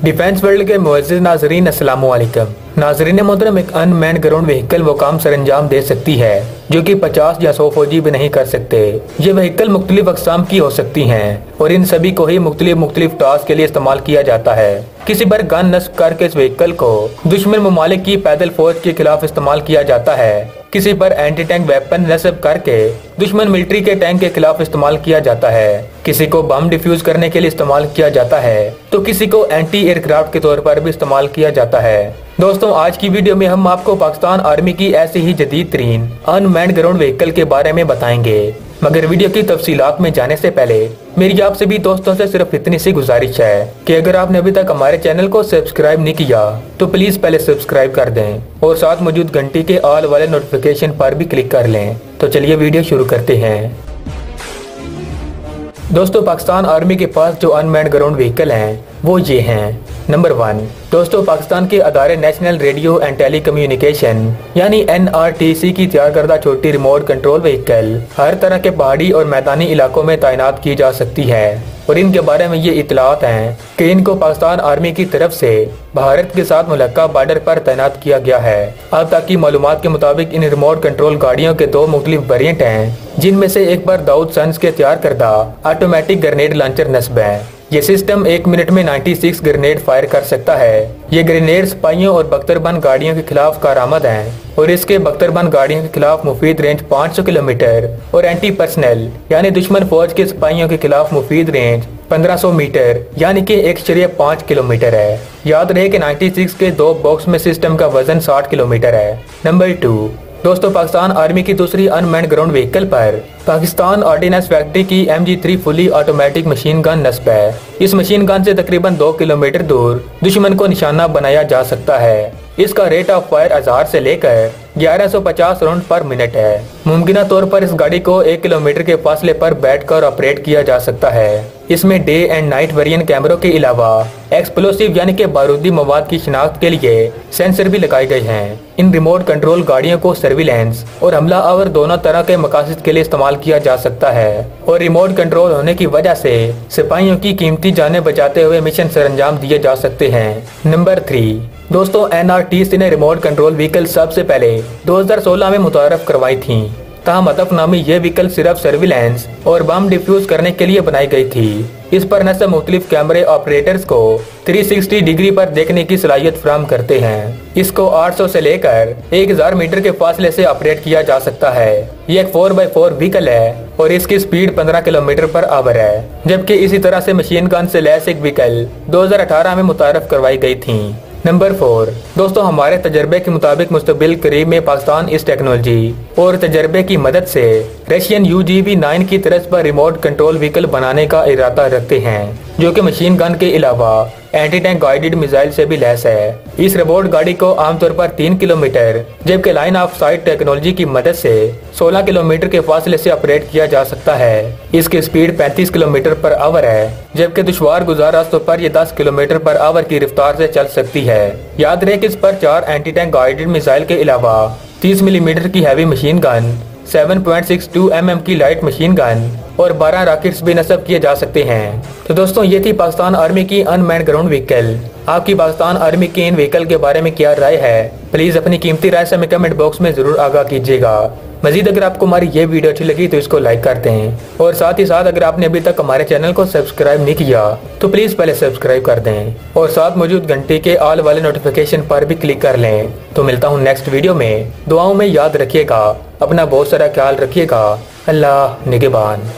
Defence world के मुअज़्ज़िज़ नाज़रीन अस्सलाम वालेकुम। नाज़रीन मोहतरम, एक अनमैन्ड ग्राउंड व्हीकल वो काम सर अंजाम दे सकती है जो कि 50 या 100 फौजी भी नहीं कर सकते। ये व्हीकल मुख्तलिफ अक़साम की हो सकती हैं और इन सभी को ही मुख्तलिफ टास्क के लिए इस्तेमाल किया जाता है। किसी पर गन नस्ब करके इस व्हीकल को दुश्मन ममालिक की पैदल फौज के खिलाफ इस्तेमाल किया जाता है। किसी पर एंटी टैंक वेपन नस्ब करके दुश्मन मिलिट्री के टैंक के खिलाफ इस्तेमाल किया जाता है। किसी को बम डिफ्यूज करने के लिए इस्तेमाल किया जाता है तो किसी को एंटी एयरक्राफ्ट के तौर पर भी इस्तेमाल किया जाता है। दोस्तों, आज की वीडियो में हम आपको पाकिस्तान आर्मी की ऐसी ही जदीद तरीन अनमैन्ड ग्राउंड व्हीकल के बारे में बताएंगे। मगर वीडियो की तफसीलात में जाने से पहले मेरी आप सभी दोस्तों से सिर्फ इतनी सी गुजारिश है कि अगर आपने अभी तक हमारे चैनल को सब्सक्राइब नहीं किया तो प्लीज पहले सब्सक्राइब कर दें और साथ मौजूद घंटी के ऑल वाले नोटिफिकेशन पर भी क्लिक कर लें। तो चलिए वीडियो शुरू करते हैं। दोस्तों, पाकिस्तान आर्मी के पास जो अनमैन्ड ग्राउंड व्हीकल हैं वो ये हैं। नंबर 1, दोस्तों, पाकिस्तान के अदारे national radio and telecommunication यानी NRTC की तैयार करदा छोटी रिमोट कंट्रोल व्हीकल हर तरह के पहाड़ी और मैदानी इलाकों में तैनात की जा सकती है और इनके बारे में ये इतलात हैं कि इनको पाकिस्तान आर्मी की तरफ से भारत के साथ मुलक्का बॉर्डर पर तैनात किया गया है। अब तक की मालूमात के मुताबिक इन रिमोट कंट्रोल गाड़ियों के 2 मुख्तलिफ वेरिएंट हैं, जिनमें से एक पर दाऊद सन्स के तैयार करदा ऑटोमेटिक ग्रेनेड लॉन्चर नस्ब है। ये सिस्टम 1 मिनट में 96 ग्रेनेड फायर कर सकता है। ये ग्रेनेड सिपाहियों और बख्तरबंद गाड़ियों के खिलाफ कारआमद हैं और इसके बख्तरबंद गाड़ियों के खिलाफ मुफीद रेंज 500 किलोमीटर और एंटी पर्सनल यानी दुश्मन फौज के सिपाहियों के खिलाफ मुफीद रेंज 1500 मीटर यानी कि 1.5 किलोमीटर है। याद रहे कि 96 के 2 बॉक्स में सिस्टम का वजन 60 किलोमीटर है। नंबर 2, दोस्तों, पाकिस्तान आर्मी की दूसरी अनमैन्ड ग्राउंड व्हीकल पर पाकिस्तान ऑर्डिनेंस फैक्ट्री की MG3 fully automatic machine gun नस्ब है। इस मशीन गन से तकरीबन 2 किलोमीटर दूर दुश्मन को निशाना बनाया जा सकता है। इसका रेट ऑफ फायर 1000 से लेकर 1150 राउंड पर मिनट है। मुमकिन तौर पर इस गाड़ी को 1 किलोमीटर के फासले पर बैठकर ऑपरेट किया जा सकता है। इसमें डे एंड नाइट वेरिएंट कैमरों के अलावा एक्सप्लोसिव यानी कि बारूदी मवाद की शिनाख्त के लिए सेंसर भी लगाए गए हैं। इन रिमोट कंट्रोल गाड़ियों को सर्विलेंस और हमला आवर दोनों तरह के मकासद के लिए इस्तेमाल किया जा सकता है और रिमोट कंट्रोल होने की वजह से सिपाहियों की कीमती जानें बचाते हुए मिशन सरअंजाम दिए जा सकते हैं। नंबर 3, दोस्तों, NRTC ने रिमोट कंट्रोल व्हीकल सबसे पहले 2016 में मुतारफ करवाई थी। ताहम हदफनामी ये व्हीकल सिर्फ सर्विलेंस और बम डिफ्यूज करने के लिए बनाई गई थी। इस पर नस्ब मुख्तलिफ कैमरे ऑपरेटर्स को 360 डिग्री पर देखने की सलाहियत फराहम करते हैं। इसको 800 से लेकर 1000 मीटर के फासले से ऑपरेट किया जा सकता है। ये एक 4x4 व्हीकल है और इसकी स्पीड 15 किलोमीटर पर आवर है, जबकि इसी तरह से मशीन गन से लैस एक व्हीकल 2018 में मुतारफ करवाई गई थी। नंबर 4, दोस्तों, हमारे तजर्बे के मुताबिक मुस्तकबिल करीब में पाकिस्तान इस टेक्नोलॉजी और तजर्बे की मदद से रशियन UGV-9 की तर्ज पर रिमोट कंट्रोल व्हीकल बनाने का इरादा रखते हैं, जो कि मशीन गन के अलावा एंटी टैंक गाइडेड मिसाइल से भी लैस है। इस रोबोट गाड़ी को आमतौर पर 3 किलोमीटर जबकि लाइन ऑफ साइट टेक्नोलॉजी की मदद से 16 किलोमीटर के फासले से ऑपरेट किया जा सकता है। इसकी स्पीड 35 किलोमीटर पर आवर है, जबकि दुश्वार गुजार रास्तों पर यह 10 किलोमीटर पर आवर की रफ्तार से चल सकती है। याद रहे कि इस पर 4 एंटी टैंक गाइडेड मिसाइल के अलावा 30 मिलीमीटर की हैवी मशीन गन, 7.62 mm की लाइट मशीन गन और 12 रॉकेट्स भी नस्ब किए जा सकते हैं। तो दोस्तों, ये थी पाकिस्तान आर्मी की अनमैन्ड ग्राउंड व्हीकल। आपकी पाकिस्तान आर्मी की इन व्हीकल के बारे में क्या राय है? प्लीज अपनी कीमती राय से हमें कमेंट बॉक्स में जरूर आगाह कीजिएगा। मजीद अगर आपको हमारी ये वीडियो अच्छी लगी तो इसको लाइक कर दें और साथ ही साथ अगर आपने अभी तक हमारे चैनल को सब्सक्राइब नहीं किया तो प्लीज पहले सब्सक्राइब कर दें और साथ मौजूद घंटी के ऑल वाले नोटिफिकेशन पर भी क्लिक कर लें। तो मिलता हूँ नेक्स्ट वीडियो में। दुआओं में याद रखिएगा, अपना बहुत सारा ख्याल रखिएगा। अल्लाह निगहबान।